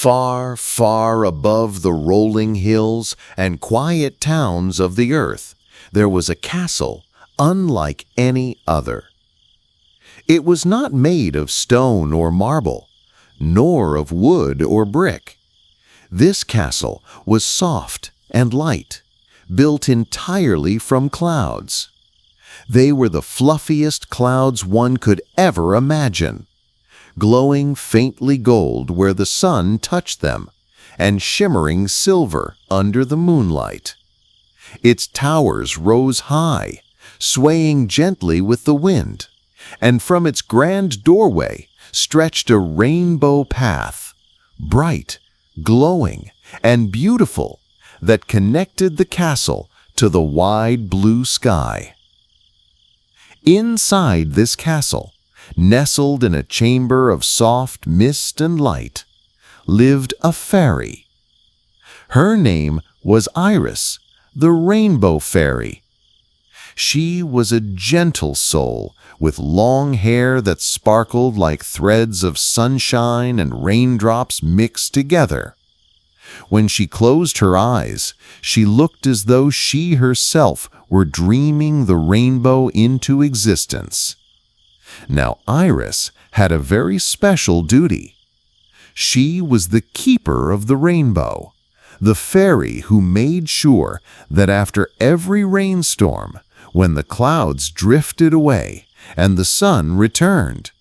Far, far above the rolling hills and quiet towns of the earth, there was a castle unlike any other. It was not made of stone or marble, nor of wood or brick. This castle was soft and light, built entirely from clouds. They were the fluffiest clouds one could ever imagine, glowing faintly gold where the sun touched them, and shimmering silver under the moonlight. Its towers rose high, swaying gently with the wind, and from its grand doorway stretched a rainbow path, bright, glowing, and beautiful, that connected the castle to the wide blue sky. Inside this castle, nestled in a chamber of soft mist and light, lived a fairy. Her name was Iris, the Rainbow Fairy. She was a gentle soul with long hair that sparkled like threads of sunshine and raindrops mixed together. When she closed her eyes, she looked as though she herself were dreaming the rainbow into existence. Now Iris had a very special duty. She was the keeper of the rainbow, the fairy who made sure that after every rainstorm, when the clouds drifted away and the sun returned,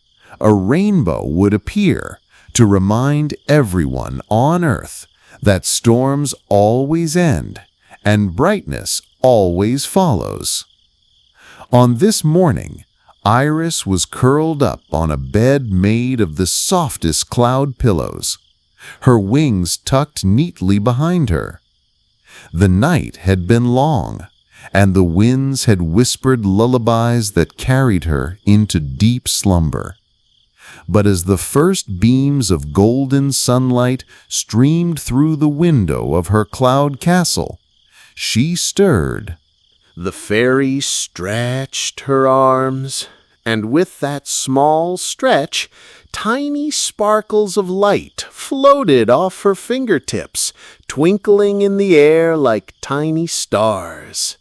a rainbow would appear to remind everyone on earth that storms always end and brightness always follows. On this morning, Iris was curled up on a bed made of the softest cloud pillows, her wings tucked neatly behind her. The night had been long, and the winds had whispered lullabies that carried her into deep slumber. But as the first beams of golden sunlight streamed through the window of her cloud castle, she stirred. The fairy stretched her arms, and with that small stretch, tiny sparkles of light floated off her fingertips, twinkling in the air like tiny stars.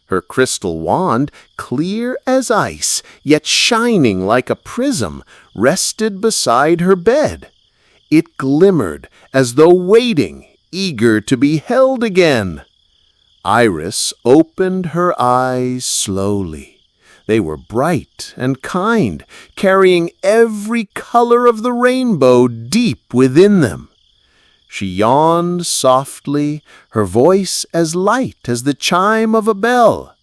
Her crystal wand, clear as ice, yet shining like a prism, rested beside her bed. It glimmered as though waiting, eager to be held again. Iris opened her eyes slowly. They were bright and kind, carrying every color of the rainbow deep within them. She yawned softly, her voice as light as the chime of a bell.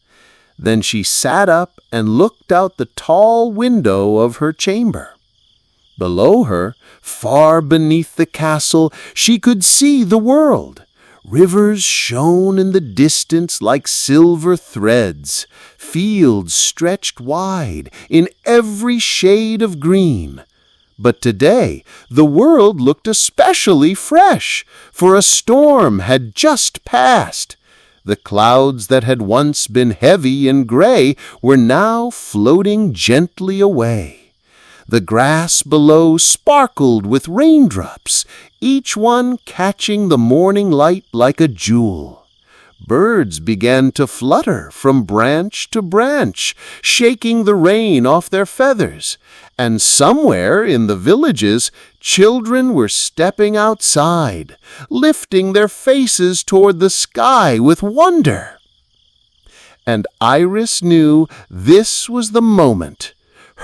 Then she sat up and looked out the tall window of her chamber. Below her, far beneath the castle, she could see the world. Rivers shone in the distance like silver threads. Fields stretched wide in every shade of green. But today, the world looked especially fresh, for a storm had just passed. The clouds that had once been heavy and gray were now floating gently away. The grass below sparkled with raindrops, each one catching the morning light like a jewel. Birds began to flutter from branch to branch, shaking the rain off their feathers, and somewhere in the villages, children were stepping outside, lifting their faces toward the sky with wonder. And Iris knew this was the moment,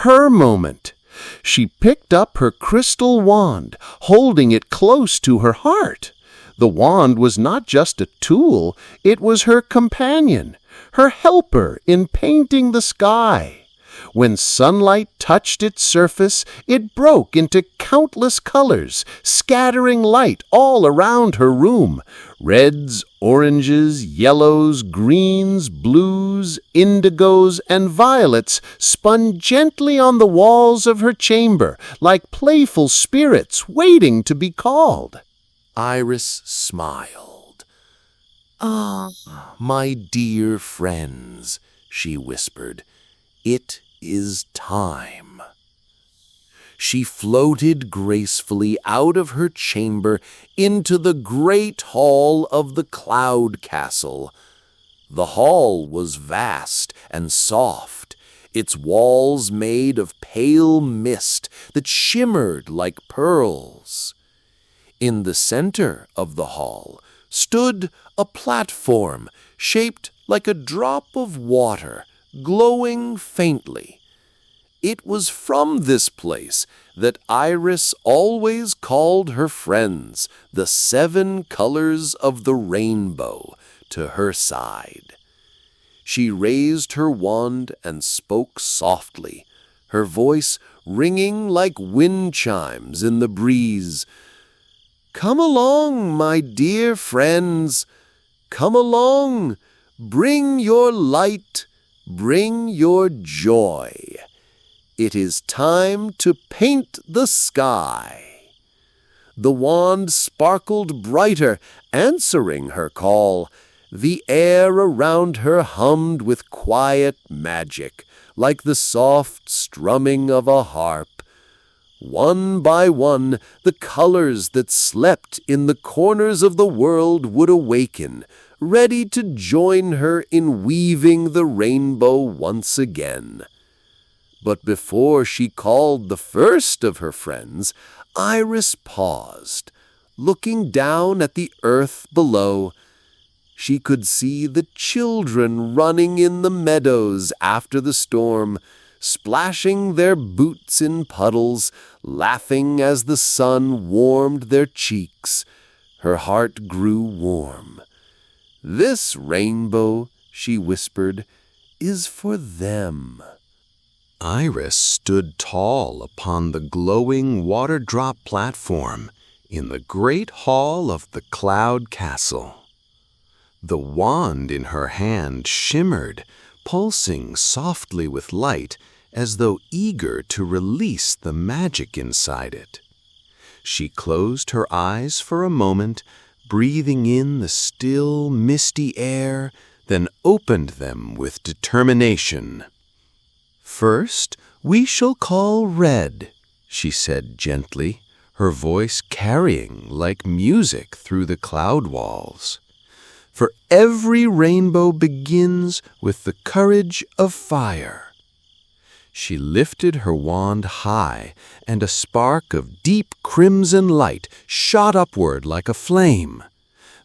her moment. She picked up her crystal wand, holding it close to her heart. The wand was not just a tool, it was her companion, her helper in painting the sky. When sunlight touched its surface, it broke into countless colors, scattering light all around her room. Reds, oranges, yellows, greens, blues, indigos, and violets spun gently on the walls of her chamber, like playful spirits waiting to be called. Iris smiled. "Ah, my dear friends," she whispered, "it is time." she floated gracefully out of her chamber into the great hall of the Cloud Castle. The hall was vast and soft, its walls made of pale mist that shimmered like pearls. In the center of the hall stood a platform shaped like a drop of water, glowing faintly. It was from this place that Iris always called her friends, the 7 colors of the rainbow, to her side. She raised her wand and spoke softly, her voice ringing like wind chimes in the breeze. "Come along, my dear friends, come along, bring your light, bring your joy. It is time to paint the sky." The wand sparkled brighter, answering her call. The air around her hummed with quiet magic, like the soft strumming of a harp. One by one, the colors that slept in the corners of the world would awaken, ready to join her in weaving the rainbow once again. But before she called the first of her friends, Iris paused, looking down at the earth below. She could see the children running in the meadows after the storm, splashing their boots in puddles, laughing as the sun warmed their cheeks. Her heart grew warm. "This rainbow," she whispered, "is for them." Iris stood tall upon the glowing water-drop platform in the great hall of the Cloud Castle. The wand in her hand shimmered, pulsing softly with light, as though eager to release the magic inside it. She closed her eyes for a moment, breathing in the still, misty air, then opened them with determination. "First, we shall call Red," she said gently, her voice carrying like music through the cloud walls. "For every rainbow begins with the courage of fire." She lifted her wand high, and a spark of deep crimson light shot upward like a flame.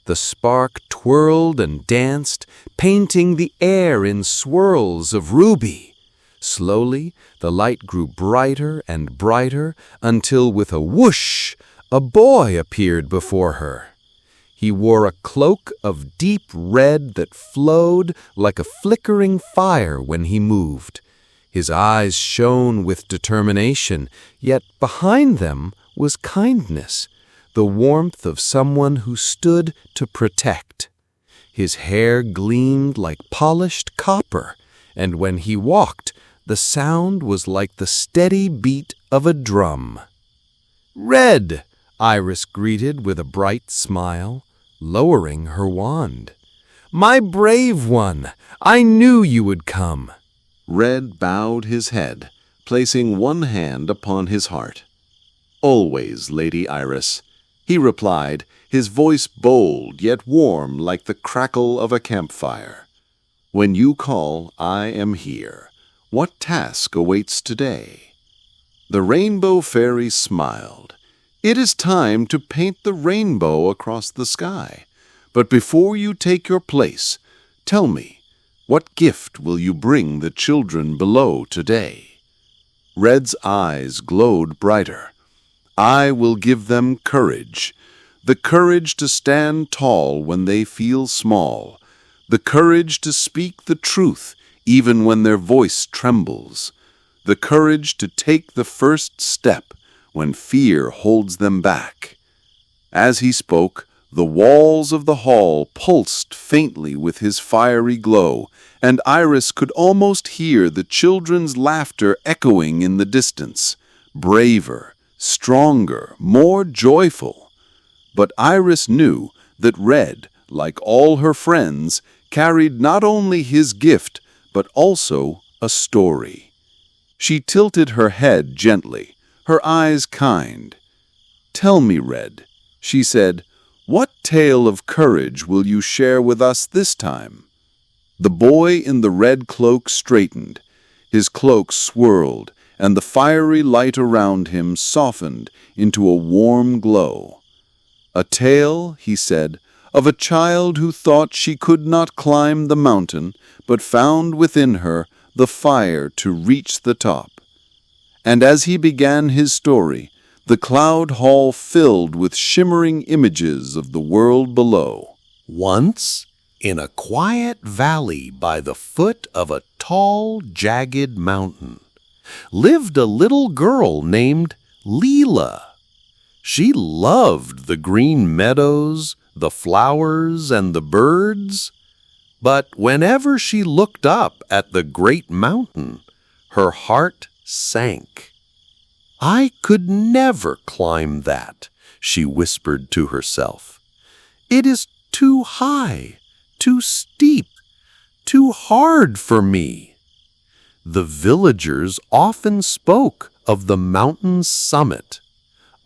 The spark twirled and danced, painting the air in swirls of ruby. Slowly, the light grew brighter and brighter until with a whoosh, a boy appeared before her. He wore a cloak of deep red that flowed like a flickering fire when he moved. His eyes shone with determination, yet behind them was kindness, the warmth of someone who stood to protect. His hair gleamed like polished copper, and when he walked, the sound was like the steady beat of a drum. "Red," Iris greeted with a bright smile, lowering her wand. "My brave one, I knew you would come." Red bowed his head, placing one hand upon his heart. "Always, Lady Iris," he replied, his voice bold yet warm like the crackle of a campfire. "When you call, I am here. What task awaits today?" The Rainbow Fairy smiled. "It is time to paint the rainbow across the sky. But before you take your place, tell me, what gift will you bring the children below today?" Red's eyes glowed brighter. "I will give them courage. The courage to stand tall when they feel small. The courage to speak the truth even when their voice trembles. The courage to take the first step when fear holds them back." As he spoke, the walls of the hall pulsed faintly with his fiery glow, and Iris could almost hear the children's laughter echoing in the distance, braver, stronger, more joyful. But Iris knew that Red, like all her friends, carried not only his gift, but also a story. She tilted her head gently, her eyes kind. "Tell me, Red," she said, "what tale of courage will you share with us this time?" The boy in the red cloak straightened. His cloak swirled, and the fiery light around him softened into a warm glow. "A tale," he said, "of a child who thought she could not climb the mountain, but found within her the fire to reach the top." And as he began his story, the cloud hall filled with shimmering images of the world below. Once, in a quiet valley by the foot of a tall, jagged mountain, lived a little girl named Leela. She loved the green meadows, the flowers, and the birds. But whenever she looked up at the great mountain, her heart sank. "I could never climb that," she whispered to herself. "It is too high, too steep, too hard for me." The villagers often spoke of the mountain's summit.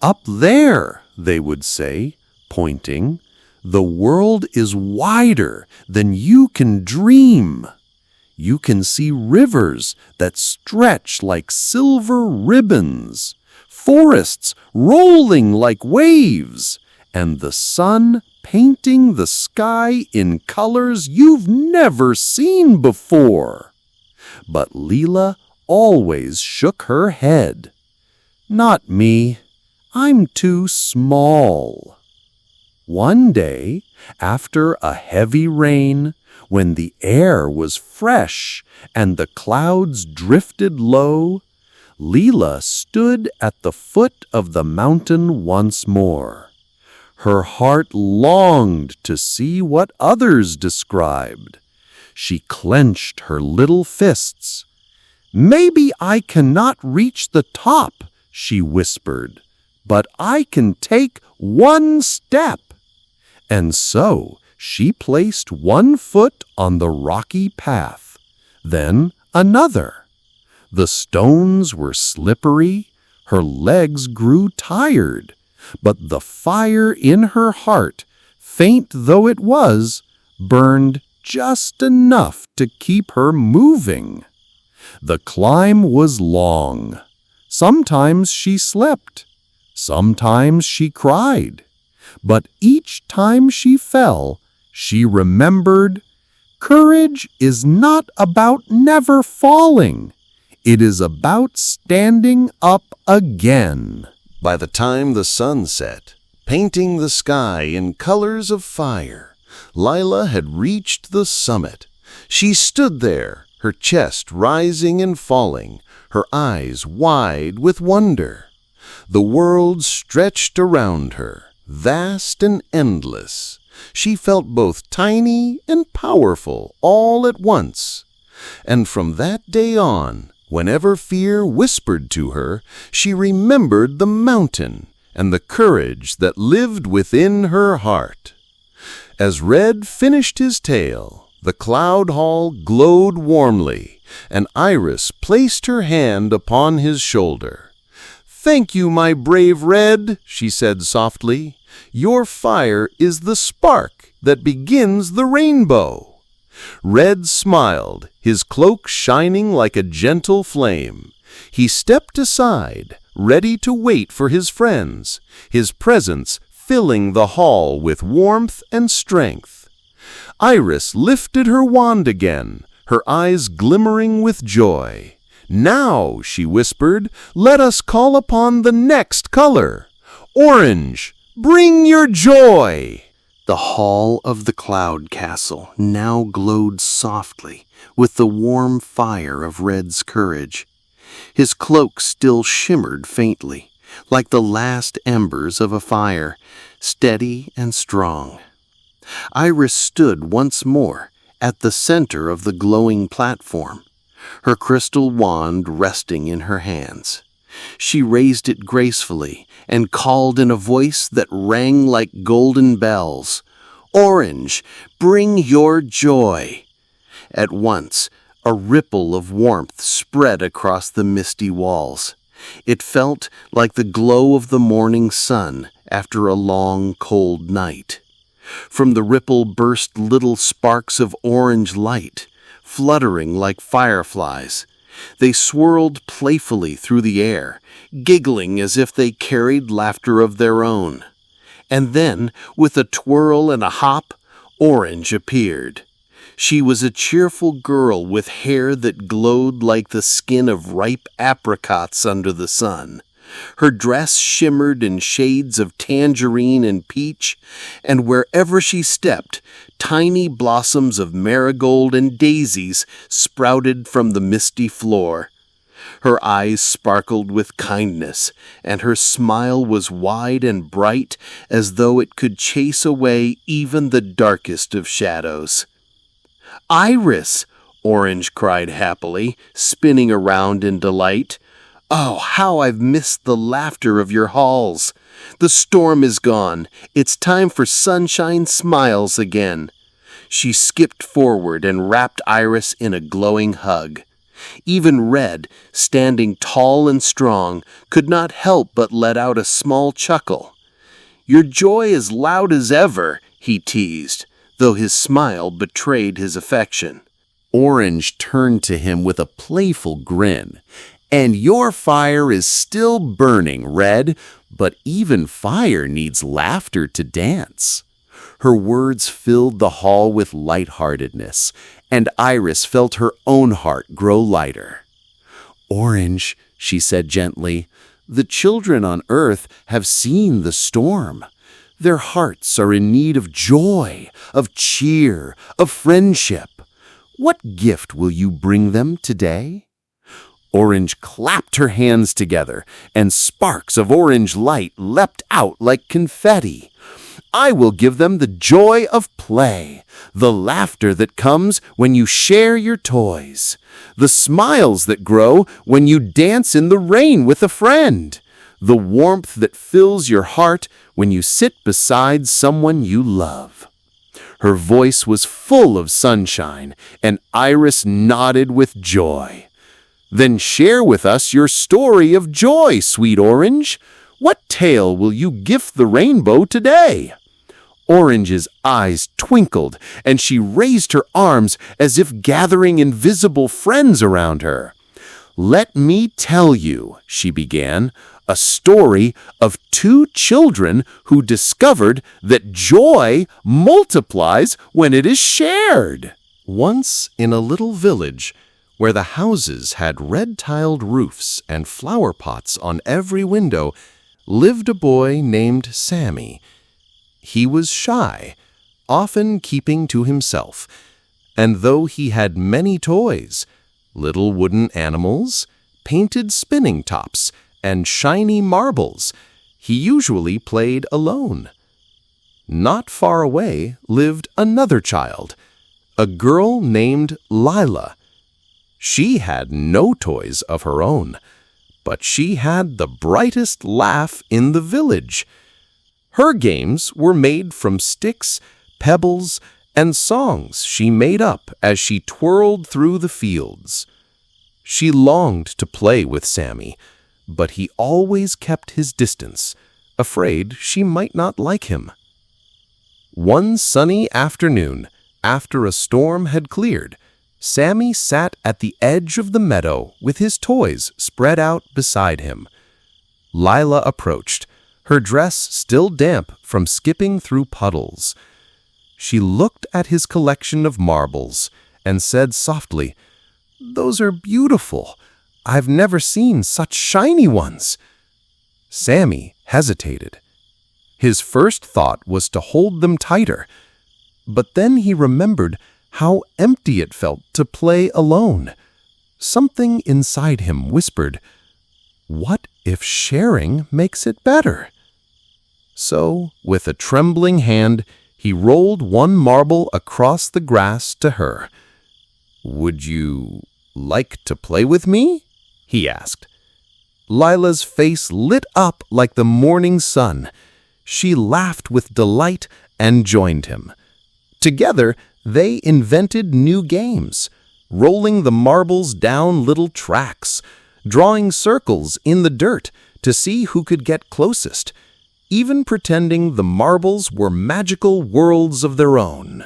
"Up there," they would say, pointing, "the world is wider than you can dream. You can see rivers that stretch like silver ribbons, forests rolling like waves, and the sun painting the sky in colors you've never seen before." But Leela always shook her head. "Not me. I'm too small." One day, after a heavy rain, when the air was fresh and the clouds drifted low, Leela stood at the foot of the mountain once more. Her heart longed to see what others described. She clenched her little fists. "Maybe I cannot reach the top," she whispered, "but I can take one step." And so she placed one foot on the rocky path, then another. The stones were slippery, her legs grew tired, but the fire in her heart, faint though it was, burned just enough to keep her moving. The climb was long. Sometimes she slept, sometimes she cried, but each time she fell, she remembered, courage is not about never falling. It is about standing up again. By the time the sun set, painting the sky in colors of fire, Leela had reached the summit. She stood there, her chest rising and falling, her eyes wide with wonder. The world stretched around her, vast and endless. She felt both tiny and powerful all at once. And from that day on, whenever fear whispered to her, she remembered the mountain and the courage that lived within her heart. As Red finished his tale, the cloud hall glowed warmly, and Iris placed her hand upon his shoulder. "Thank you, my brave Red," she said softly. "Your fire is the spark that begins the rainbow." Red smiled, his cloak shining like a gentle flame. He stepped aside, ready to wait for his friends, his presence filling the hall with warmth and strength. Iris lifted her wand again, her eyes glimmering with joy. "Now," she whispered, "let us call upon the next color. Orange, bring your joy!" The hall of the cloud castle now glowed softly with the warm fire of Red's courage. His cloak still shimmered faintly, like the last embers of a fire, steady and strong. Iris stood once more at the center of the glowing platform, her crystal wand resting in her hands. She raised it gracefully and called in a voice that rang like golden bells, "Orange, bring your joy!" At once, a ripple of warmth spread across the misty walls. It felt like the glow of the morning sun after a long, cold night. From the ripple burst little sparks of orange light, fluttering like fireflies. They swirled playfully through the air, giggling as if they carried laughter of their own. And then, with a twirl and a hop, Orange appeared. She was a cheerful girl with hair that glowed like the skin of ripe apricots under the sun. Her dress shimmered in shades of tangerine and peach, and wherever she stepped, tiny blossoms of marigold and daisies sprouted from the misty floor. Her eyes sparkled with kindness, and her smile was wide and bright as though it could chase away even the darkest of shadows. "Iris!" Orange cried happily, spinning around in delight. "Oh, how I've missed the laughter of your halls! The storm is gone. It's time for sunshine smiles again." She skipped forward and wrapped Iris in a glowing hug. Even Red, standing tall and strong, could not help but let out a small chuckle. "Your joy is loud as ever," he teased, though his smile betrayed his affection. Orange turned to him with a playful grin. "And your fire is still burning, Red, but even fire needs laughter to dance." Her words filled the hall with lightheartedness, and Iris felt her own heart grow lighter. "Orange," she said gently, "the children on Earth have seen the storm. Their hearts are in need of joy, of cheer, of friendship. What gift will you bring them today?" Orange clapped her hands together, and sparks of orange light leapt out like confetti. "I will give them the joy of play, the laughter that comes when you share your toys, the smiles that grow when you dance in the rain with a friend, the warmth that fills your heart when you sit beside someone you love." Her voice was full of sunshine, and Iris nodded with joy. "Then share with us your story of joy, sweet Orange. What tale will you gift the rainbow today?" Orange's eyes twinkled, and she raised her arms as if gathering invisible friends around her. "Let me tell you," she began, "a story of two children who discovered that joy multiplies when it is shared." Once in a little village, where the houses had red-tiled roofs and flower pots on every window, lived a boy named Sammy. He was shy, often keeping to himself, and though he had many toys, little wooden animals, painted spinning tops, and shiny marbles, he usually played alone. Not far away lived another child, a girl named Lila. She had no toys of her own, but she had the brightest laugh in the village. Her games were made from sticks, pebbles, and songs she made up as she twirled through the fields. She longed to play with Sammy, but he always kept his distance, afraid she might not like him. One sunny afternoon, after a storm had cleared, Sammy sat at the edge of the meadow with his toys spread out beside him. Lila approached, her dress still damp from skipping through puddles. She looked at his collection of marbles and said softly, "Those are beautiful. I've never seen such shiny ones." Sammy hesitated. His first thought was to hold them tighter, but then he remembered how empty it felt to play alone. Something inside him whispered, "What if sharing makes it better?" So, with a trembling hand, he rolled one marble across the grass to her. "Would you like to play with me?" he asked. Lila's face lit up like the morning sun. She laughed with delight and joined him. Together, they invented new games, rolling the marbles down little tracks, drawing circles in the dirt to see who could get closest, even pretending the marbles were magical worlds of their own.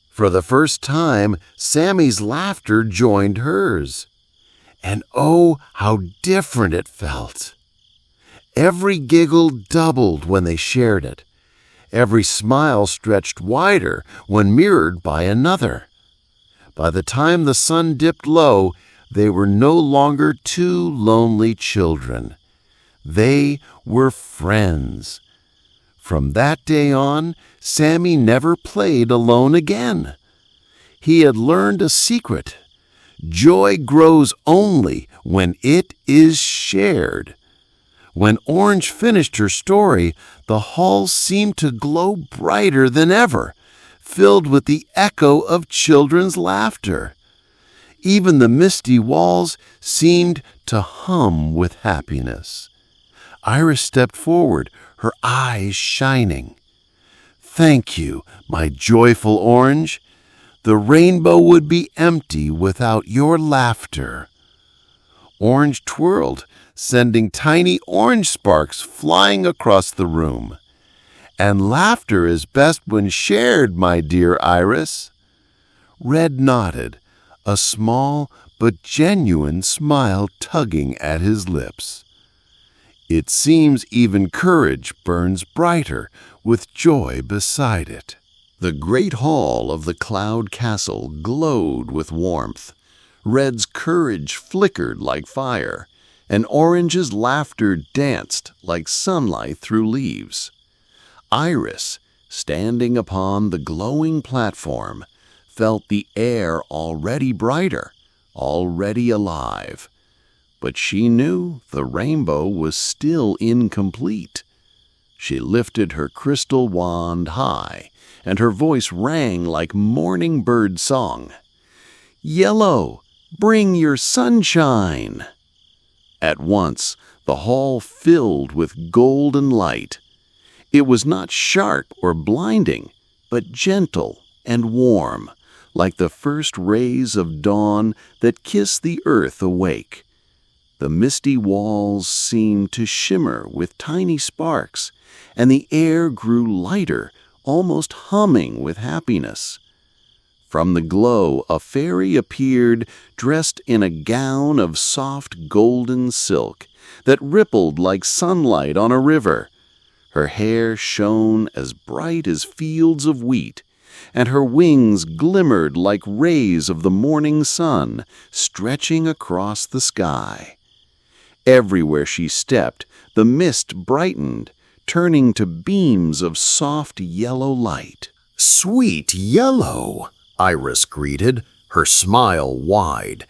For the first time, Sammy's laughter joined hers. And oh, how different it felt. Every giggle doubled when they shared it. Every smile stretched wider when mirrored by another. By the time the sun dipped low, they were no longer two lonely children. They were friends. From that day on, Sammy never played alone again. He had learned a secret. Joy grows only when it is shared. When Orange finished her story, the hall seemed to glow brighter than ever, filled with the echo of children's laughter. Even the misty walls seemed to hum with happiness. Iris stepped forward, her eyes shining. "Thank you, my joyful Orange. The rainbow would be empty without your laughter." Orange twirled, sending tiny orange sparks flying across the room. "And laughter is best when shared, my dear Iris." Red nodded, a small but genuine smile tugging at his lips. It seems even courage burns brighter with joy beside it. The great hall of the cloud castle glowed with warmth. Red's courage flickered like fire, and Orange's laughter danced like sunlight through leaves. Iris, standing upon the glowing platform, felt the air already brighter, already alive. But she knew the rainbow was still incomplete. She lifted her crystal wand high, and her voice rang like morning bird song. "Yellow, bring your sunshine!" At once, the hall filled with golden light. It was not sharp or blinding, but gentle and warm, like the first rays of dawn that kiss the earth awake. The misty walls seemed to shimmer with tiny sparks, and the air grew lighter, almost humming with happiness. From the glow, a fairy appeared, dressed in a gown of soft golden silk that rippled like sunlight on a river. Her hair shone as bright as fields of wheat, and her wings glimmered like rays of the morning sun stretching across the sky. Everywhere she stepped, the mist brightened, turning to beams of soft yellow light. "Sweet Yellow," Iris greeted, her smile wide.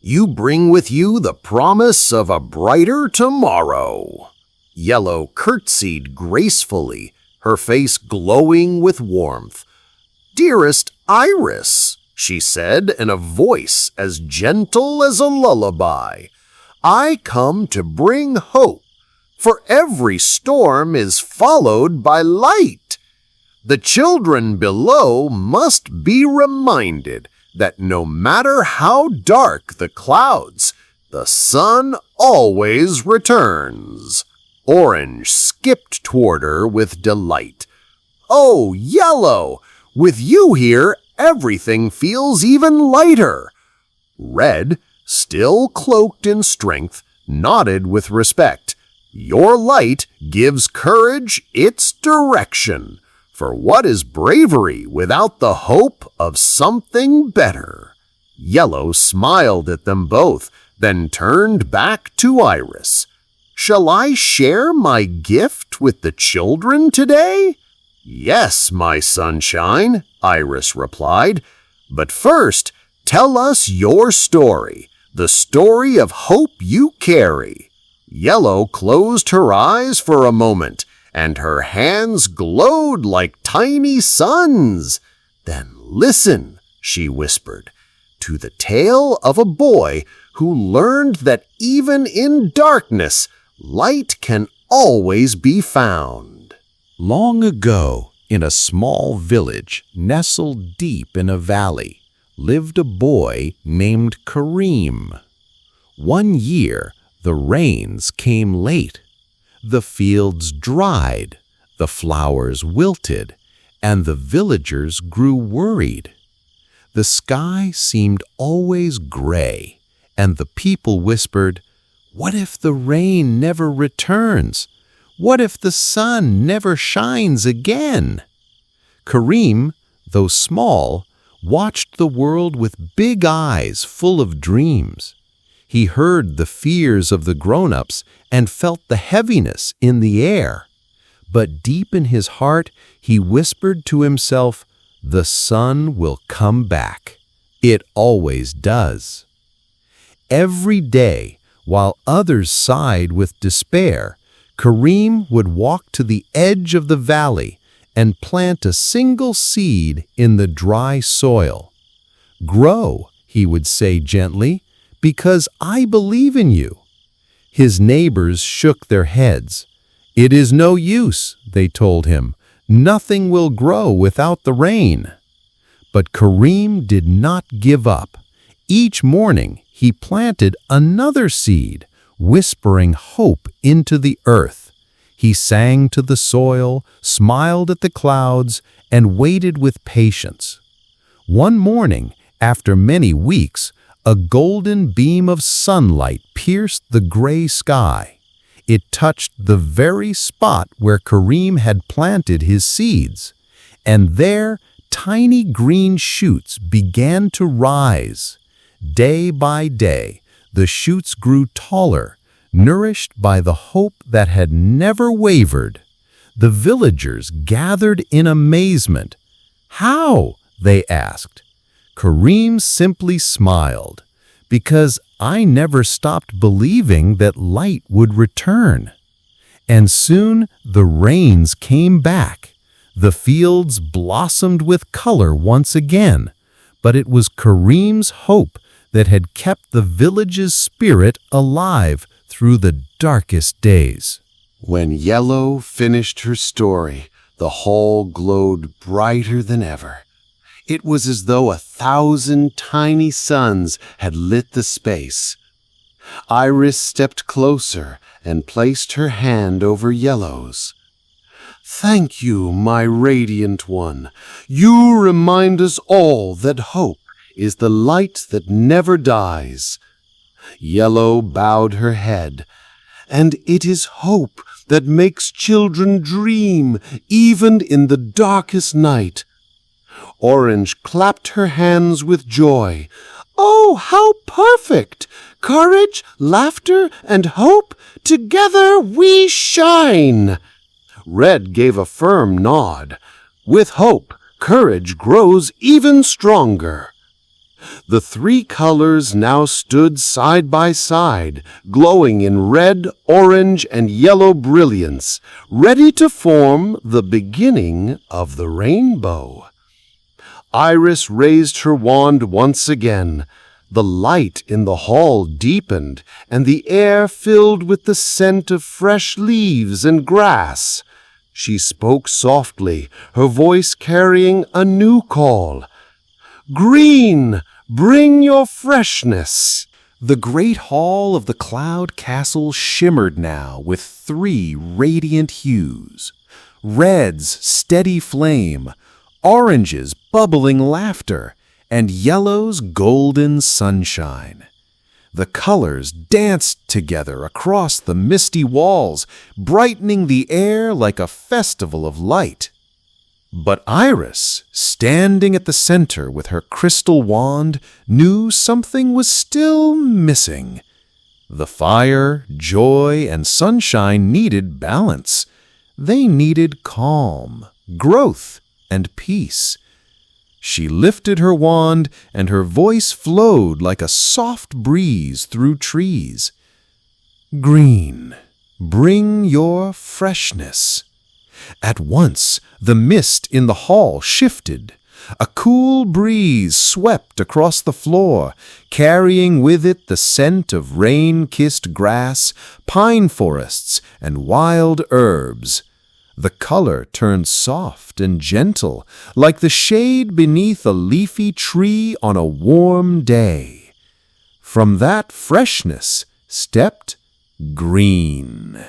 "You bring with you the promise of a brighter tomorrow." Yellow curtsied gracefully, her face glowing with warmth. "Dearest Iris," she said in a voice as gentle as a lullaby, "I come to bring hope, for every storm is followed by light. The children below must be reminded that no matter how dark the clouds, the sun always returns." Orange skipped toward her with delight. "Oh, Yellow, with you here, everything feels even lighter." Red, still cloaked in strength, nodded with respect. "Your light gives courage its direction. For what is bravery without the hope of something better?" Yellow smiled at them both, then turned back to Iris. "Shall I share my gift with the children today?" "Yes, my sunshine," Iris replied. "But first, tell us your story, the story of hope you carry." Yellow closed her eyes for a moment, and her hands glowed like tiny suns. "Then listen," she whispered, "to the tale of a boy who learned that even in darkness, light can always be found." Long ago, in a small village nestled deep in a valley, lived a boy named Kareem. One year, The rains came late. The fields dried, the flowers wilted, and the villagers grew worried. The sky seemed always gray, and the people whispered, "What if the rain never returns? What if the sun never shines again?" Kareem, though small, watched the world with big eyes full of dreams. He heard the fears of the grown-ups and felt the heaviness in the air. But deep in his heart, he whispered to himself, "The sun will come back. It always does." Every day, while others sighed with despair, Kareem would walk to the edge of the valley and plant a single seed in the dry soil. "Grow," he would say gently, "because I believe in you." His neighbors shook their heads. "It is no use," they told him. "Nothing will grow without the rain." But Kareem did not give up. Each morning he planted another seed, whispering hope into the earth. He sang to the soil, smiled at the clouds, and waited with patience. One morning, after many weeks, a golden beam of sunlight pierced the gray sky. It touched the very spot where Kareem had planted his seeds, and there tiny green shoots began to rise. Day by day, the shoots grew taller, nourished by the hope that had never wavered. The villagers gathered in amazement. "How?" they asked. Kareem simply smiled, "Because I never stopped believing that light would return." And soon the rains came back. The fields blossomed with color once again, but it was Kareem's hope that had kept the village's spirit alive through the darkest days. When Yellow finished her story, the hall glowed brighter than ever. It was as though 1,000 tiny suns had lit the space. Iris stepped closer and placed her hand over Yellow's. "Thank you, my radiant one. You remind us all that hope is the light that never dies." Yellow bowed her head. "And it is hope that makes children dream even in the darkest night." Orange clapped her hands with joy. "Oh, how perfect! Courage, laughter, and hope, together we shine." Red gave a firm nod. "With hope, courage grows even stronger." The three colors now stood side by side, glowing in red, orange, and yellow brilliance, ready to form the beginning of the rainbow. Iris raised her wand once again. The light in the hall deepened, and the air filled with the scent of fresh leaves and grass. She spoke softly, her voice carrying a new call. "Green, bring your freshness." The great hall of the Cloud Castle shimmered now with 3 radiant hues. Red's steady flame, orange's bubbling laughter, and yellow's golden sunshine. The colors danced together across the misty walls, brightening the air like a festival of light. But Iris, standing at the center with her crystal wand, knew something was still missing. The fire, joy, and sunshine needed balance. They needed calm, growth, and peace. She lifted her wand, and her voice flowed like a soft breeze through trees. "Green, bring your freshness." At once, the mist in the hall shifted. A cool breeze swept across the floor, carrying with it the scent of rain-kissed grass, pine forests, and wild herbs. The color turned soft and gentle, like the shade beneath a leafy tree on a warm day. From that freshness stepped Green.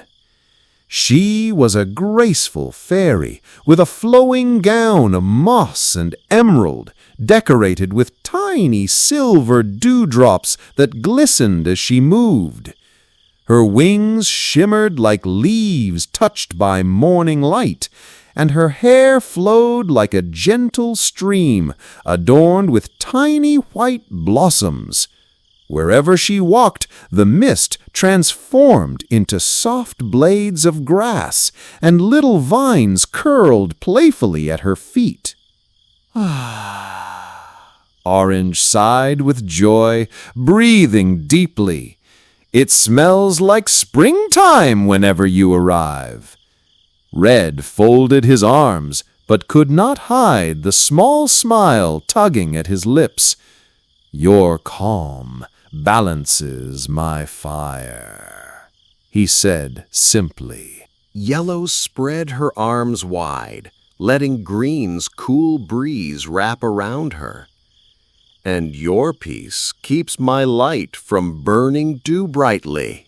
She was a graceful fairy with a flowing gown of moss and emerald, decorated with tiny silver dewdrops that glistened as she moved. Her wings shimmered like leaves touched by morning light, and her hair flowed like a gentle stream adorned with tiny white blossoms. Wherever she walked, the mist transformed into soft blades of grass, and little vines curled playfully at her feet. Orange sighed with joy, breathing deeply. It smells like springtime whenever you arrive. Red folded his arms, but could not hide the small smile tugging at his lips. Your calm balances my fire, he said simply. Yellow spread her arms wide, letting Green's cool breeze wrap around her. And your peace keeps my light from burning too brightly.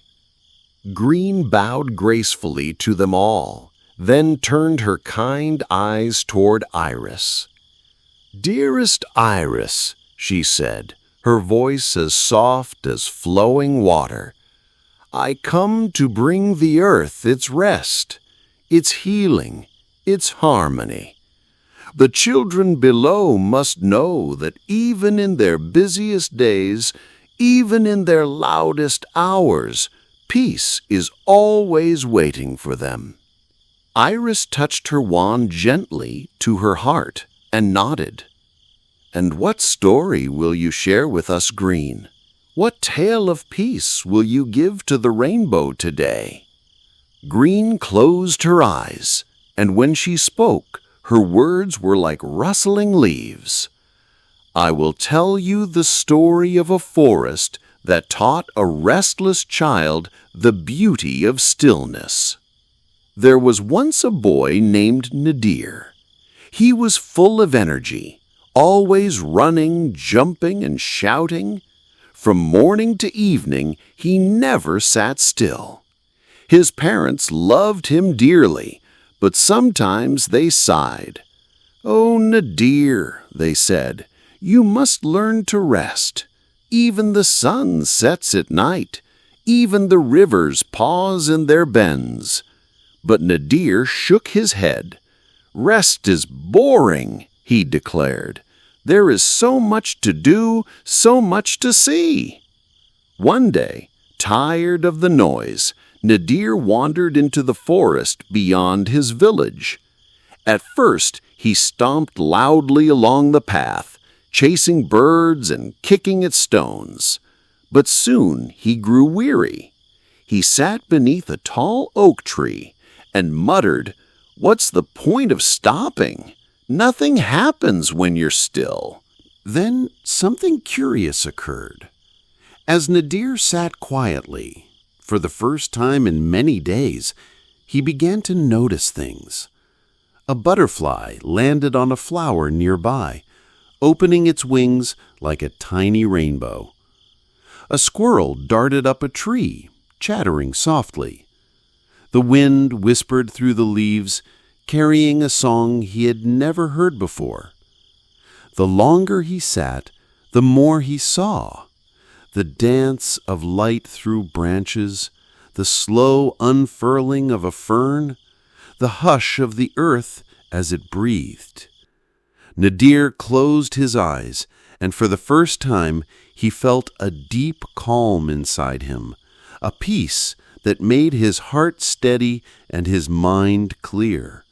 Green bowed gracefully to them all, then turned her kind eyes toward Iris. "Dearest Iris," she said, her voice as soft as flowing water, "I come to bring the earth its rest, its healing, its harmony. The children below must know that even in their busiest days, even in their loudest hours, peace is always waiting for them." Iris touched her wand gently to her heart and nodded. "And what story will you share with us, Green? What tale of peace will you give to the rainbow today?" Green closed her eyes, and when she spoke, her words were like rustling leaves. "I will tell you the story of a forest that taught a restless child the beauty of stillness. There was once a boy named Nadir. He was full of energy, always running, jumping, and shouting. From morning to evening, he never sat still. His parents loved him dearly, but sometimes they sighed. "Oh, Nadir," they said, "you must learn to rest. Even the sun sets at night. Even the rivers pause in their bends." But Nadir shook his head. "Rest is boring," he declared. "There is so much to do, so much to see." One day, tired of the noise, Nadir wandered into the forest beyond his village. At first, he stomped loudly along the path, chasing birds and kicking at stones. But soon he grew weary. He sat beneath a tall oak tree and muttered, "What's the point of stopping? Nothing happens when you're still." Then something curious occurred. As Nadir sat quietly, for the first time in many days, he began to notice things. A butterfly landed on a flower nearby, opening its wings like a tiny rainbow. A squirrel darted up a tree, chattering softly. The wind whispered through the leaves, carrying a song he had never heard before. The longer he sat, the more he saw. The dance of light through branches, the slow unfurling of a fern, the hush of the earth as it breathed. Nadir closed his eyes, and for the first time he felt a deep calm inside him, a peace that made his heart steady and his mind clear.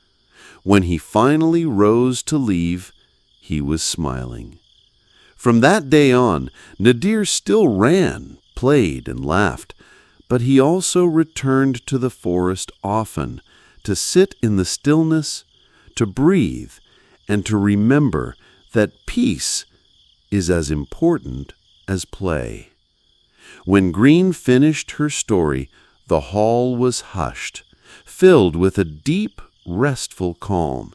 When he finally rose to leave, he was smiling. From that day on, Nadir still ran, played, and laughed, but he also returned to the forest often, to sit in the stillness, to breathe, and to remember that peace is as important as play. When Green finished her story, the hall was hushed, filled with a deep, restful calm.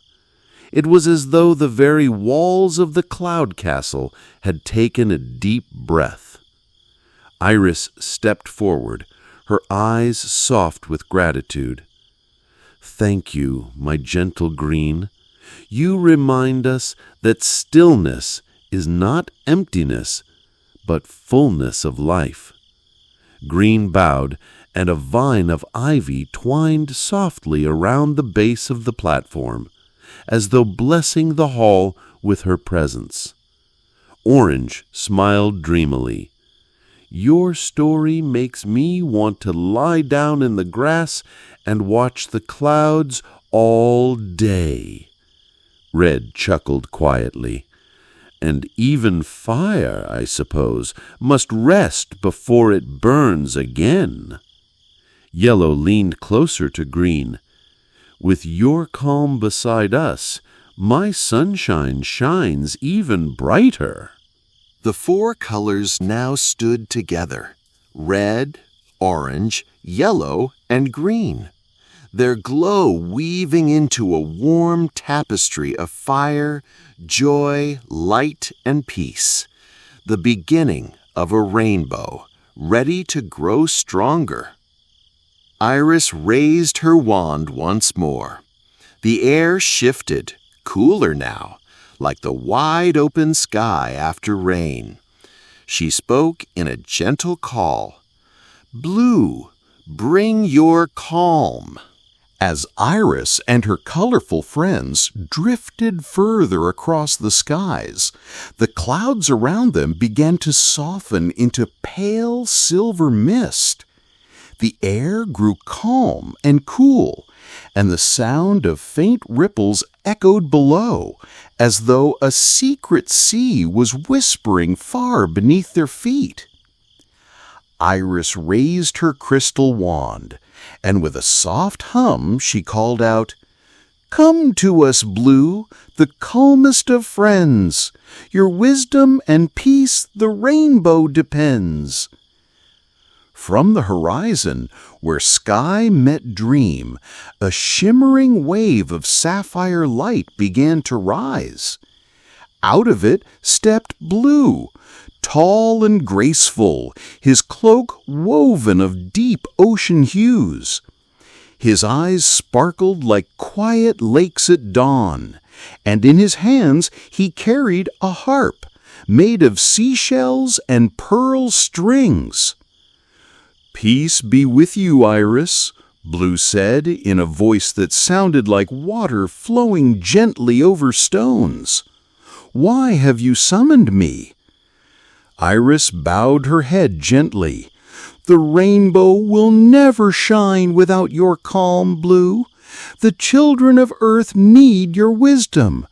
It was as though the very walls of the cloud castle had taken a deep breath. Iris stepped forward, her eyes soft with gratitude. "Thank you, my gentle green. You remind us that stillness is not emptiness, but fullness of life." Green bowed, and a vine of ivy twined softly around the base of the platform, as though blessing the hall with her presence. Orange smiled dreamily. "Your story makes me want to lie down in the grass and watch the clouds all day." Red chuckled quietly. "And even fire, I suppose, must rest before it burns again." Yellow leaned closer to Green. "With your calm beside us, my sunshine shines even brighter." The four colors now stood together: red, orange, yellow, and green, their glow weaving into a warm tapestry of fire, joy, light, and peace, the beginning of a rainbow, ready to grow stronger. Iris raised her wand once more. The air shifted, cooler now, like the wide-open sky after rain. She spoke in a gentle call. "Blue, bring your calm." As Iris and her colorful friends drifted further across the skies, the clouds around them began to soften into pale silver mist. The air grew calm and cool, and the sound of faint ripples echoed below, as though a secret sea was whispering far beneath their feet. Iris raised her crystal wand, and with a soft hum she called out, "Come to us, Blue, the calmest of friends. Your wisdom and peace the rainbow depends." From the horizon, where sky met dream, a shimmering wave of sapphire light began to rise. Out of it stepped Blue, tall and graceful, his cloak woven of deep ocean hues. His eyes sparkled like quiet lakes at dawn, and in his hands he carried a harp made of seashells and pearl strings. "Peace be with you, Iris," Blue said in a voice that sounded like water flowing gently over stones. "Why have you summoned me?" Iris bowed her head gently. "The rainbow will never shine without your calm, Blue. The children of earth need your wisdom.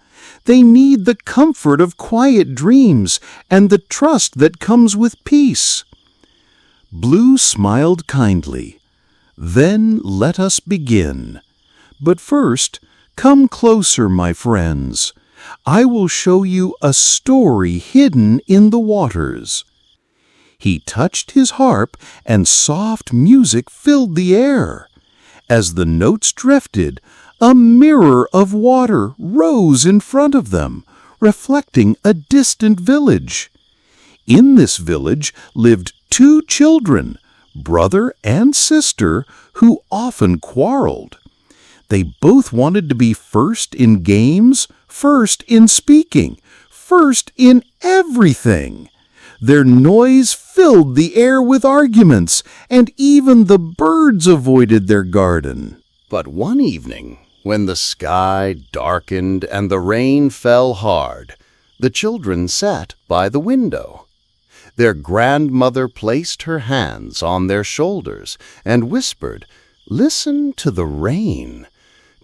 They need the comfort of quiet dreams and the trust that comes with peace." Blue smiled kindly. "Then let us begin. But first, come closer, my friends. I will show you a story hidden in the waters." He touched his harp, and soft music filled the air. As the notes drifted, a mirror of water rose in front of them, reflecting a distant village. In this village lived two children, brother and sister, who often quarreled. They both wanted to be first in games, first in speaking, first in everything. Their noise filled the air with arguments, and even the birds avoided their garden. But one evening, when the sky darkened and the rain fell hard, the children sat by the window. Their grandmother placed her hands on their shoulders and whispered, "Listen to the rain.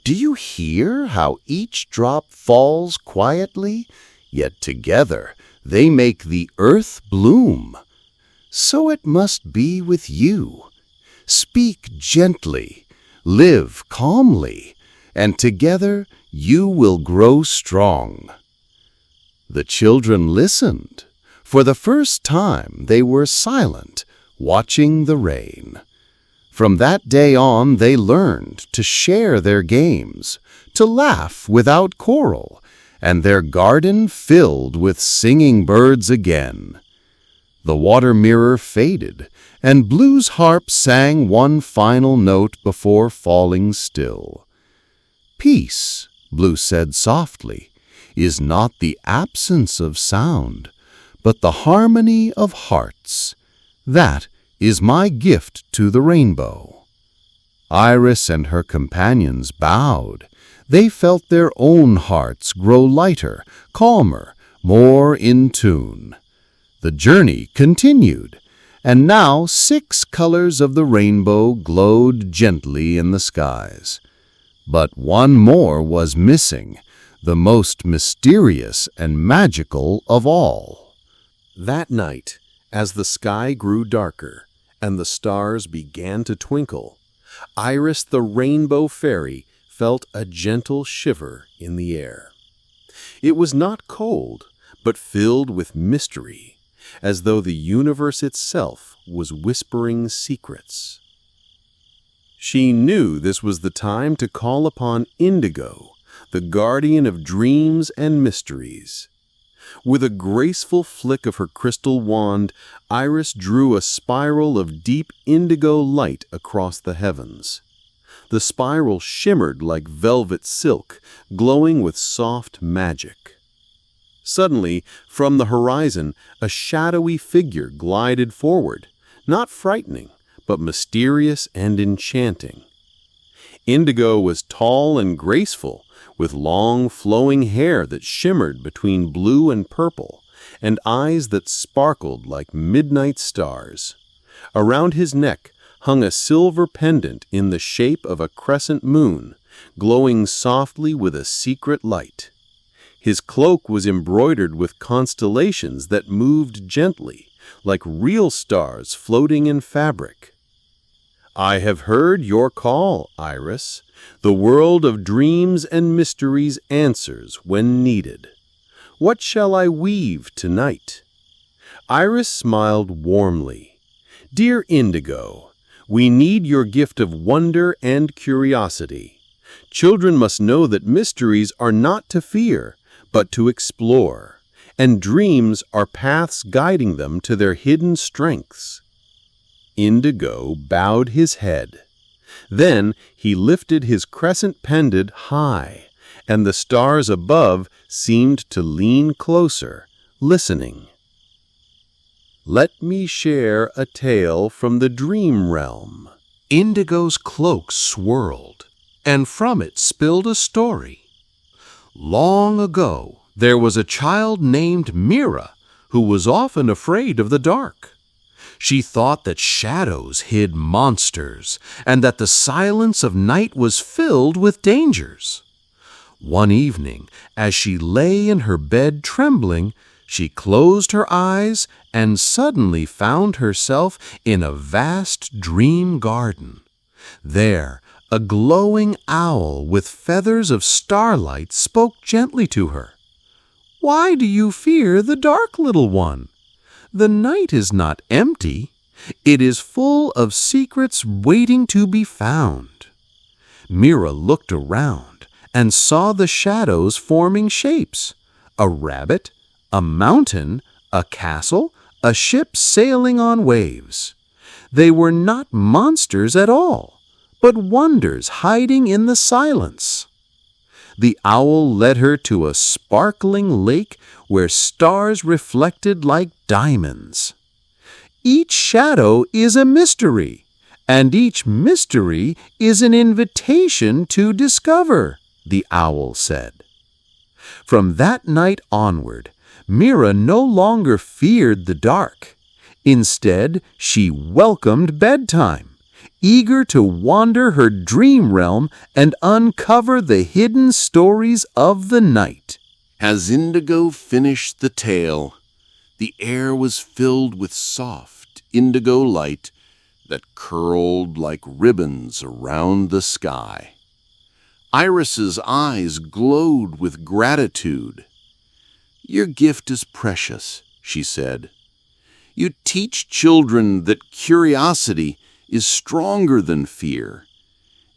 Do you hear how each drop falls quietly, yet together they make the earth bloom? So it must be with you. Speak gently, live calmly, and together you will grow strong." The children listened. For the first time they were silent, watching the rain. From that day on they learned to share their games, to laugh without quarrel, and their garden filled with singing birds again. The water mirror faded, and Blue's harp sang one final note before falling still. "Peace," Blue said softly, "is not the absence of sound, but the harmony of hearts. That is my gift to the rainbow." Iris and her companions bowed. They felt their own hearts grow lighter, calmer, more in tune. The journey continued, and now 6 colors of the rainbow glowed gently in the skies. But one more was missing, the most mysterious and magical of all. That night, as the sky grew darker and the stars began to twinkle, Iris the Rainbow Fairy felt a gentle shiver in the air. It was not cold, but filled with mystery, as though the universe itself was whispering secrets. She knew this was the time to call upon Indigo, the guardian of dreams and mysteries. With a graceful flick of her crystal wand, Iris drew a spiral of deep indigo light across the heavens. The spiral shimmered like velvet silk, glowing with soft magic. Suddenly, from the horizon, a shadowy figure glided forward, not frightening, but mysterious and enchanting. Indigo was tall and graceful, with long flowing hair that shimmered between blue and purple, and eyes that sparkled like midnight stars. Around his neck hung a silver pendant in the shape of a crescent moon, glowing softly with a secret light. His cloak was embroidered with constellations that moved gently, like real stars floating in fabric. "I have heard your call, Iris. The world of dreams and mysteries answers when needed. What shall I weave tonight?" Iris smiled warmly. "Dear Indigo, we need your gift of wonder and curiosity. Children must know that mysteries are not to fear, but to explore, and dreams are paths guiding them to their hidden strengths." Indigo bowed his head. Then he lifted his crescent pendant high, and the stars above seemed to lean closer, listening. "Let me share a tale from the dream realm." Indigo's cloak swirled, and from it spilled a story. Long ago, there was a child named Mira who was often afraid of the dark. She thought that shadows hid monsters and that the silence of night was filled with dangers. One evening, as she lay in her bed trembling, she closed her eyes and suddenly found herself in a vast dream garden. There, a glowing owl with feathers of starlight spoke gently to her. "Why do you fear the dark, little one? The night is not empty. It is full of secrets waiting to be found." Mira looked around and saw the shadows forming shapes: a rabbit, a mountain, a castle, a ship sailing on waves. They were not monsters at all, but wonders hiding in the silence. The owl led her to a sparkling lake where stars reflected like diamonds. "Each shadow is a mystery, and each mystery is an invitation to discover," the owl said. From that night onward, Mira no longer feared the dark. Instead, she welcomed bedtime, eager to wander her dream realm and uncover the hidden stories of the night. As Indigo finished the tale, the air was filled with soft indigo light that curled like ribbons around the sky. Iris's eyes glowed with gratitude. "Your gift is precious," she said. "You teach children that curiosity is stronger than fear,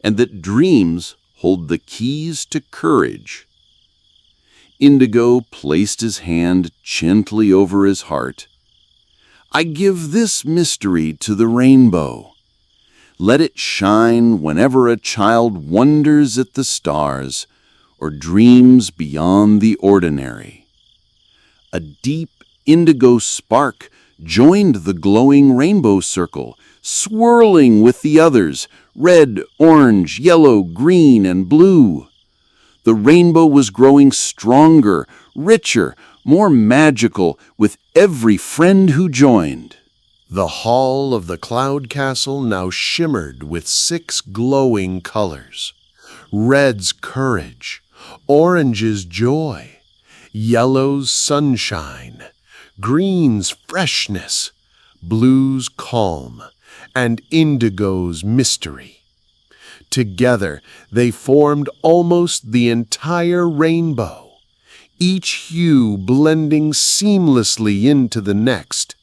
and that dreams hold the keys to courage." Indigo placed his hand gently over his heart. I give this mystery to the rainbow. Let it shine whenever a child wonders at the stars or dreams beyond the ordinary. A deep indigo spark joined the glowing rainbow circle, swirling with the others, red, orange, yellow, green, and blue. The rainbow was growing stronger, richer, more magical with every friend who joined. The hall of the cloud castle now shimmered with 6 glowing colors. Red's courage, orange's joy, yellow's sunshine, green's freshness, blue's calm, and indigo's mystery. Together, they formed almost the entire rainbow, each hue blending seamlessly into the next.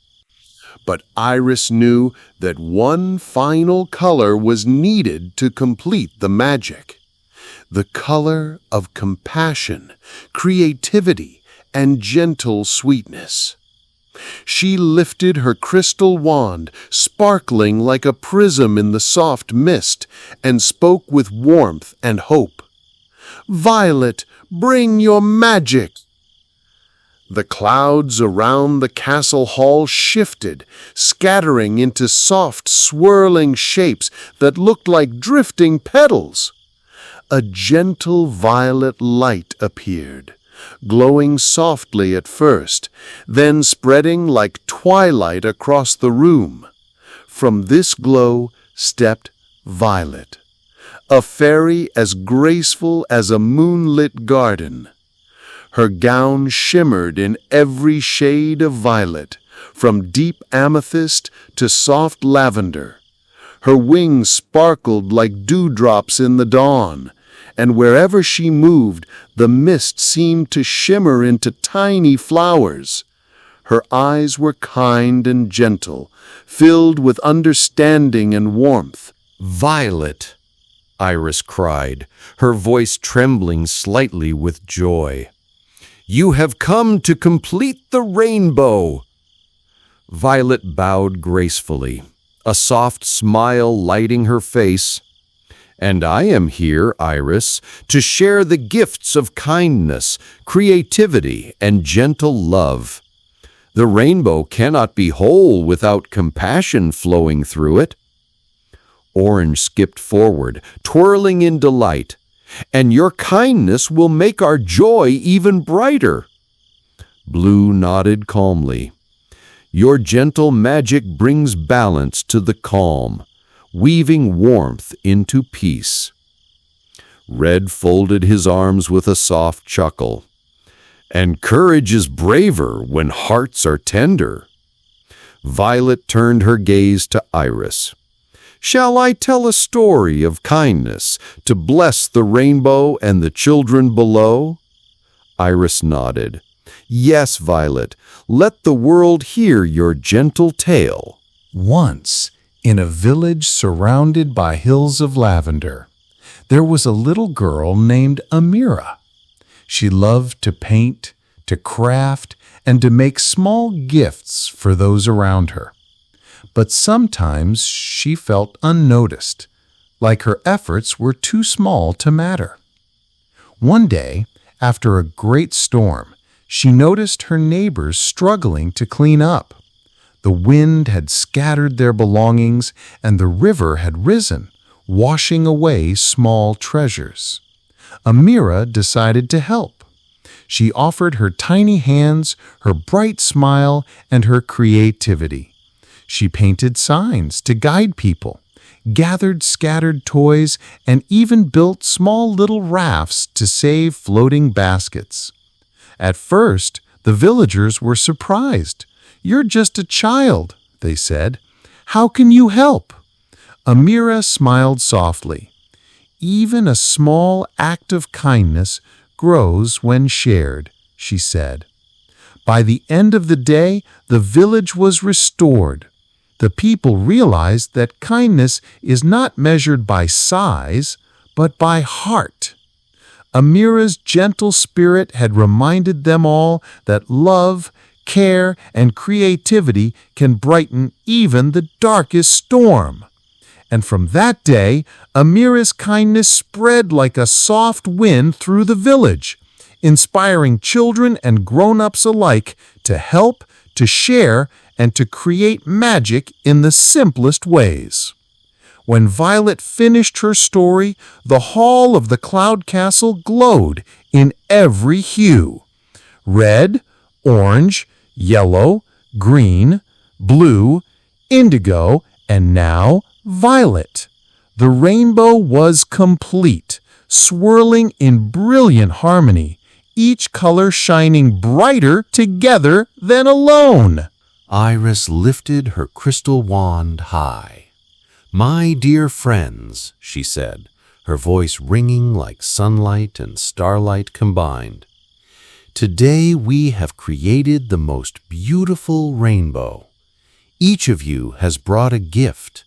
But Iris knew that one final color was needed to complete the magic. The color of compassion, creativity, and gentle sweetness. She lifted her crystal wand, sparkling like a prism in the soft mist, and spoke with warmth and hope. "Violet, bring your magic!" The clouds around the castle hall shifted, scattering into soft, swirling shapes that looked like drifting petals. A gentle violet light appeared, glowing softly at first, then spreading like twilight across the room. From this glow stepped Violet, a fairy as graceful as a moonlit garden. Her gown shimmered in every shade of violet, from deep amethyst to soft lavender. Her wings sparkled like dewdrops in the dawn, and wherever she moved, the mist seemed to shimmer into tiny flowers. Her eyes were kind and gentle, filled with understanding and warmth. "Violet," Iris cried, her voice trembling slightly with joy. "You have come to complete the rainbow." Violet bowed gracefully, a soft smile lighting her face. "And I am here, Iris, to share the gifts of kindness, creativity, and gentle love. The rainbow cannot be whole without compassion flowing through it." Orange skipped forward, twirling in delight. "And your kindness will make our joy even brighter." Blue nodded calmly. "Your gentle magic brings balance to the calm, weaving warmth into peace." Red folded his arms with a soft chuckle. "And courage is braver when hearts are tender." Violet turned her gaze to Iris. "Shall I tell a story of kindness to bless the rainbow and the children below?" Iris nodded. "Yes, Violet, let the world hear your gentle tale." Once, in a village surrounded by hills of lavender, there was a little girl named Amira. She loved to paint, to craft, and to make small gifts for those around her. But sometimes she felt unnoticed, like her efforts were too small to matter. One day, after a great storm, she noticed her neighbors struggling to clean up. The wind had scattered their belongings, and the river had risen, washing away small treasures. Amira decided to help. She offered her tiny hands, her bright smile, and her creativity. She painted signs to guide people, gathered scattered toys, and even built small little rafts to save floating baskets. At first, the villagers were surprised. "You're just a child," they said. "How can you help?" Amira smiled softly. "Even a small act of kindness grows when shared," she said. By the end of the day, the village was restored. The people realized that kindness is not measured by size, but by heart. Amira's gentle spirit had reminded them all that love, care, and creativity can brighten even the darkest storm. And from that day, Amira's kindness spread like a soft wind through the village, inspiring children and grown-ups alike to help, to share, and to create magic in the simplest ways. When Violet finished her story, the hall of the Cloud Castle glowed in every hue: red, orange, yellow, green, blue, indigo, and now violet. The rainbow was complete, swirling in brilliant harmony, each color shining brighter together than alone. Iris lifted her crystal wand high. "My dear friends," she said, her voice ringing like sunlight and starlight combined, "today we have created the most beautiful rainbow. Each of you has brought a gift: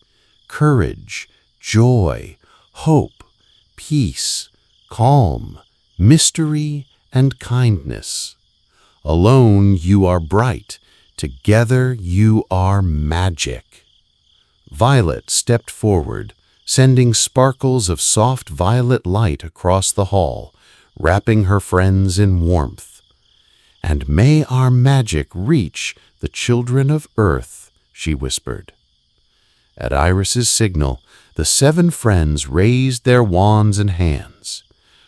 courage, joy, hope, peace, calm, mystery, and kindness. Alone you are bright, together you are magic." Violet stepped forward, sending sparkles of soft violet light across the hall, wrapping her friends in warmth. "And may our magic reach the children of Earth," she whispered. At Iris's signal, the 7 friends raised their wands and hands.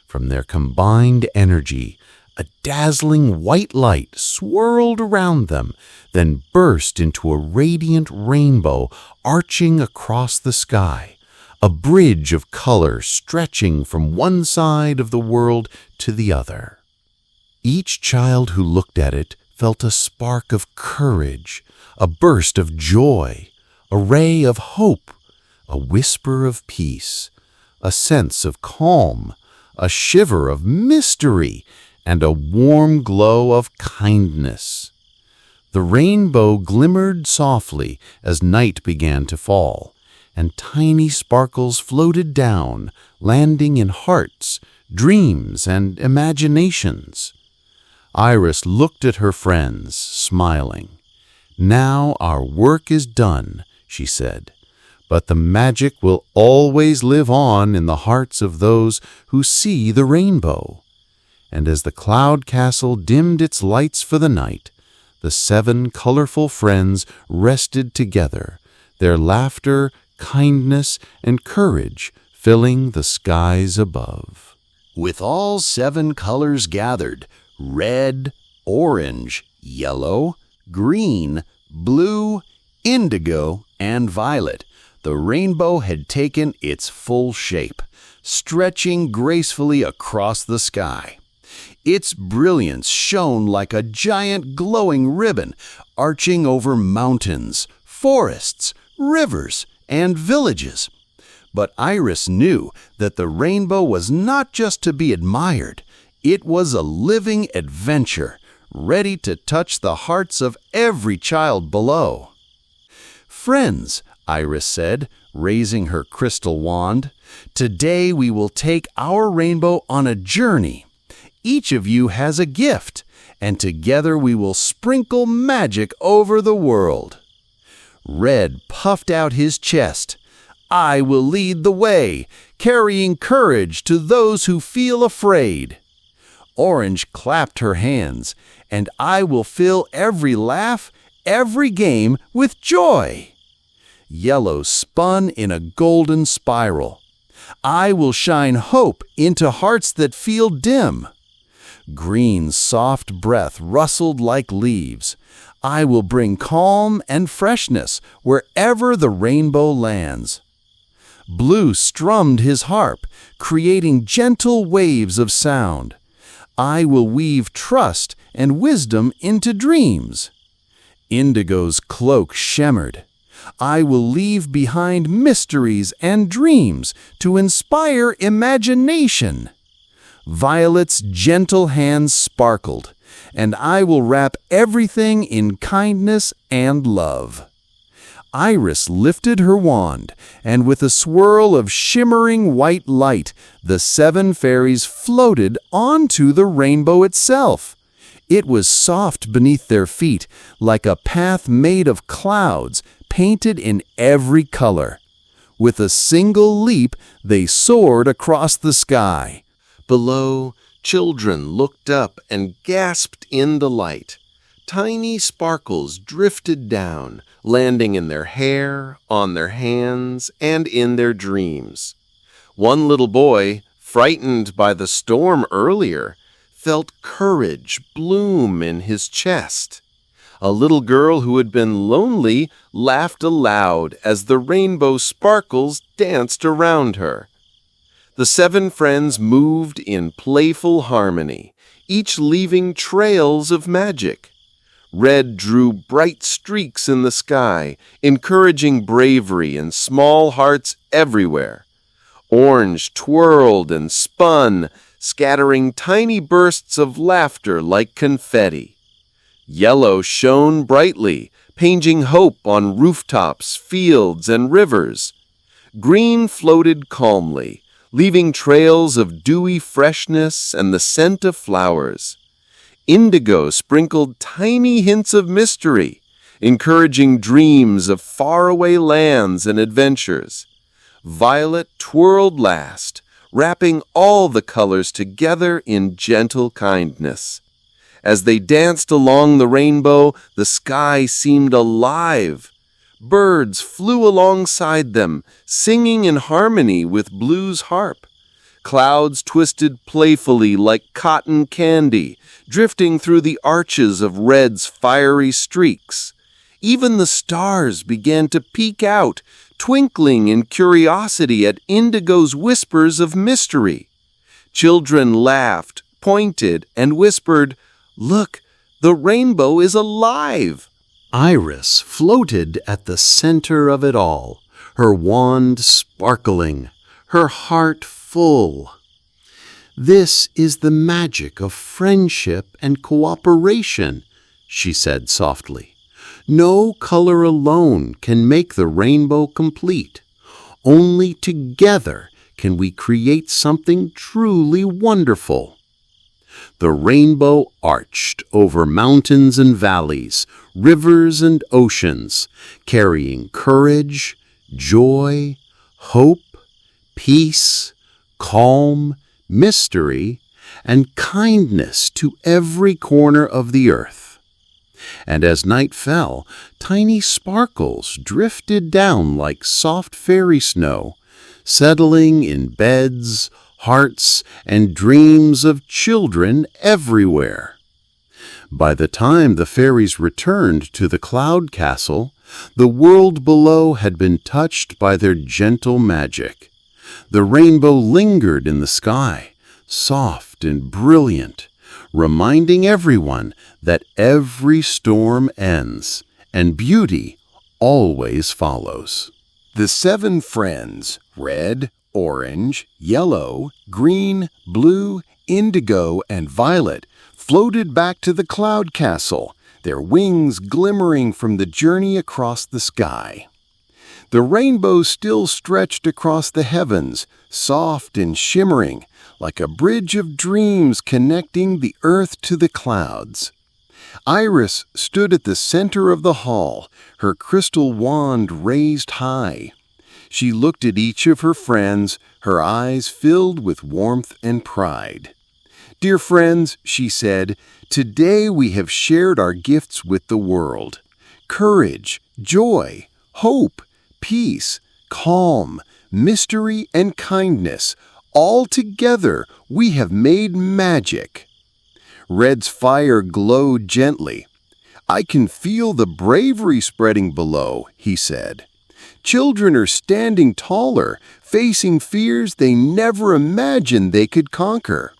From their combined energy, a dazzling white light swirled around them, then burst into a radiant rainbow arching across the sky, a bridge of color stretching from one side of the world to the other. Each child who looked at it felt a spark of courage, a burst of joy, a ray of hope, a whisper of peace, a sense of calm, a shiver of mystery, and a warm glow of kindness. The rainbow glimmered softly as night began to fall, and tiny sparkles floated down, landing in hearts, dreams, and imaginations. Iris looked at her friends, smiling. "Now our work is done," she said, "but the magic will always live on in the hearts of those who see the rainbow." And as the Cloud Castle dimmed its lights for the night, the 7 colorful friends rested together, their laughter, kindness, and courage filling the skies above. With all 7 colors gathered, red, orange, yellow, green, blue, indigo, and violet, the rainbow had taken its full shape, stretching gracefully across the sky. Its brilliance shone like a giant glowing ribbon, arching over mountains, forests, rivers, and villages. But Iris knew that the rainbow was not just to be admired. It was a living adventure, ready to touch the hearts of every child below. "Friends," Iris said, raising her crystal wand, "today we will take our rainbow on a journey. Each of you has a gift, and together we will sprinkle magic over the world." Red puffed out his chest. "I will lead the way, carrying courage to those who feel afraid." Orange clapped her hands. "And I will fill every laugh, every game with joy." Yellow spun in a golden spiral. "I will shine hope into hearts that feel dim." Green's soft breath rustled like leaves. "I will bring calm and freshness wherever the rainbow lands." Blue strummed his harp, creating gentle waves of sound. "I will weave trust and wisdom into dreams." Indigo's cloak shimmered. "I will leave behind mysteries and dreams to inspire imagination." Violet's gentle hands sparkled, "And I will wrap everything in kindness and love." Iris lifted her wand, and with a swirl of shimmering white light, the 7 fairies floated onto the rainbow itself. It was soft beneath their feet, like a path made of clouds, painted in every color. With a single leap, they soared across the sky. Below, children looked up and gasped in delight. Tiny sparkles drifted down, landing in their hair, on their hands, and in their dreams. One little boy, frightened by the storm earlier, felt courage bloom in his chest. A little girl who had been lonely laughed aloud as the rainbow sparkles danced around her. The 7 friends moved in playful harmony, each leaving trails of magic. Red drew bright streaks in the sky, encouraging bravery and small hearts everywhere. Orange twirled and spun, scattering tiny bursts of laughter like confetti. Yellow shone brightly, painting hope on rooftops, fields, and rivers. Green floated calmly, leaving trails of dewy freshness and the scent of flowers. Indigo sprinkled tiny hints of mystery, encouraging dreams of faraway lands and adventures. Violet twirled last, wrapping all the colors together in gentle kindness. As they danced along the rainbow, the sky seemed alive. Birds flew alongside them, singing in harmony with blue's harp. Clouds twisted playfully like cotton candy, drifting through the arches of red's fiery streaks. Even the stars began to peek out, twinkling in curiosity at Indigo's whispers of mystery. Children laughed, pointed, and whispered, "Look, the rainbow is alive!" Iris floated at the center of it all, her wand sparkling, her heart full. "This is the magic of friendship and cooperation," she said softly. "No color alone can make the rainbow complete. Only together can we create something truly wonderful." The rainbow arched over mountains and valleys, rivers and oceans, carrying courage, joy, hope, peace, calm, mystery, and kindness to every corner of the earth. And as night fell, tiny sparkles drifted down like soft fairy snow, settling in beds, hearts, and dreams of children everywhere. By the time the fairies returned to the cloud castle, the world below had been touched by their gentle magic. The rainbow lingered in the sky, soft and brilliant, reminding everyone that every storm ends and beauty always follows. The 7 friends, red, orange, yellow, green, blue, indigo, and violet, floated back to the cloud castle, their wings glimmering from the journey across the sky. The rainbow still stretched across the heavens, soft and shimmering, like a bridge of dreams connecting the earth to the clouds. Iris stood at the center of the hall, her crystal wand raised high. She looked at each of her friends, her eyes filled with warmth and pride. "Dear friends," she said, "today we have shared our gifts with the world. Courage, joy, hope, peace, calm, mystery, and kindness. All together we have made magic." Red's fire glowed gently. "I can feel the bravery spreading below," he said. "Children are standing taller, facing fears they never imagined they could conquer."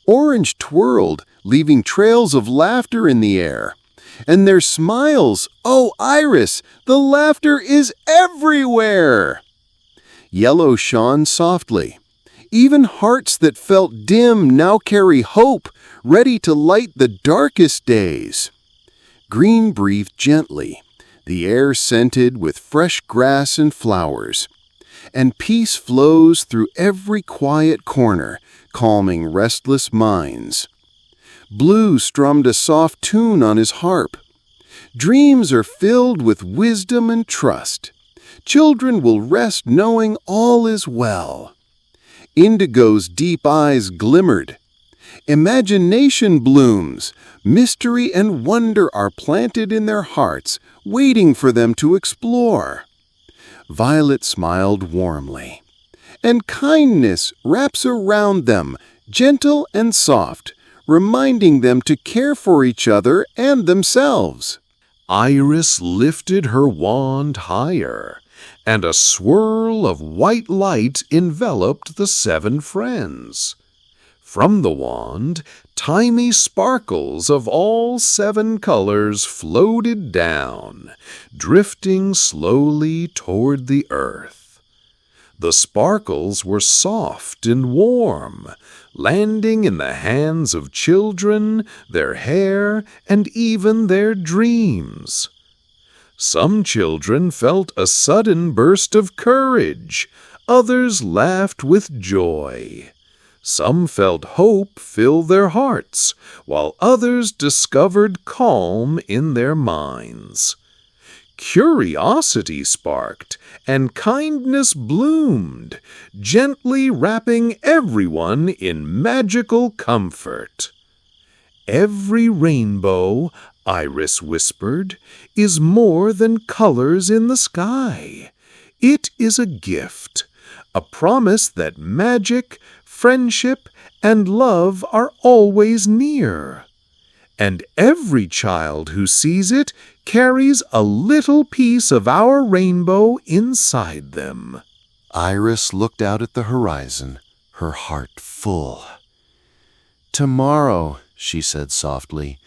Orange twirled, leaving trails of laughter in the air. And their smiles, "Oh, Iris, the laughter is everywhere!" Yellow shone softly. "Even hearts that felt dim now carry hope, ready to light the darkest days." Green breathed gently, the air scented with fresh grass and flowers. And peace flows through every quiet corner, calming restless minds. Blue strummed a soft tune on his harp. Dreams are filled with wisdom and trust. Children will rest knowing all is well. Indigo's deep eyes glimmered. Imagination blooms. Mystery and wonder are planted in their hearts, waiting for them to explore. Violet smiled warmly. And kindness wraps around them, gentle and soft, reminding them to care for each other and themselves. Iris lifted her wand higher, and a swirl of white light enveloped the 7 friends. From the wand, tiny sparkles of all 7 colors floated down, drifting slowly toward the earth. The sparkles were soft and warm, landing in the hands of children, their hair, and even their dreams. Some children felt a sudden burst of courage, others laughed with joy. Some felt hope fill their hearts, while others discovered calm in their minds. Curiosity sparked, and kindness bloomed, gently wrapping everyone in magical comfort. Every rainbow, Iris whispered, is more than colors in the sky. It is a gift, a promise that magic, friendship, and love are always near. And every child who sees it carries a little piece of our rainbow inside them. Iris looked out at the horizon, her heart full. "Tomorrow," she said softly,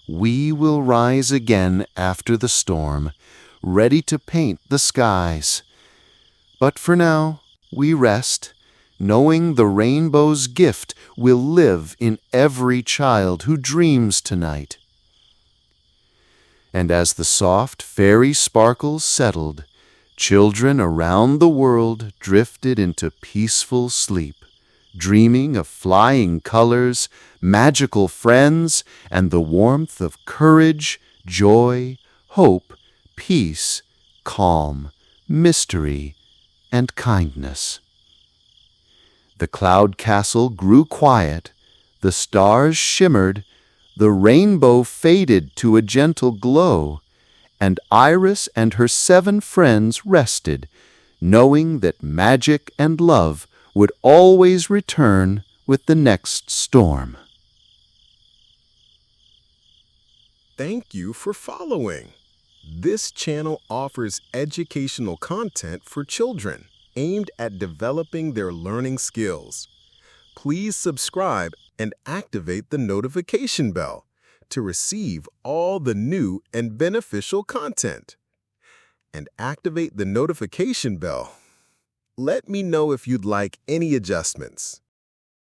"we will rise again after the storm, ready to paint the skies. But for now, we rest, knowing the rainbow's gift will live in every child who dreams tonight." And as the soft fairy sparkles settled, children around the world drifted into peaceful sleep, dreaming of flying colors, magical friends, and the warmth of courage, joy, hope, peace, calm, mystery, and kindness. The cloud castle grew quiet, the stars shimmered, the rainbow faded to a gentle glow, and Iris and her 7 friends rested, knowing that magic and love would always return with the next storm. Thank you for following. This channel offers educational content for children aimed at developing their learning skills. Please subscribe and activate the notification bell to receive all the new and beneficial content. And activate the notification bell. Let me know if you'd like any adjustments.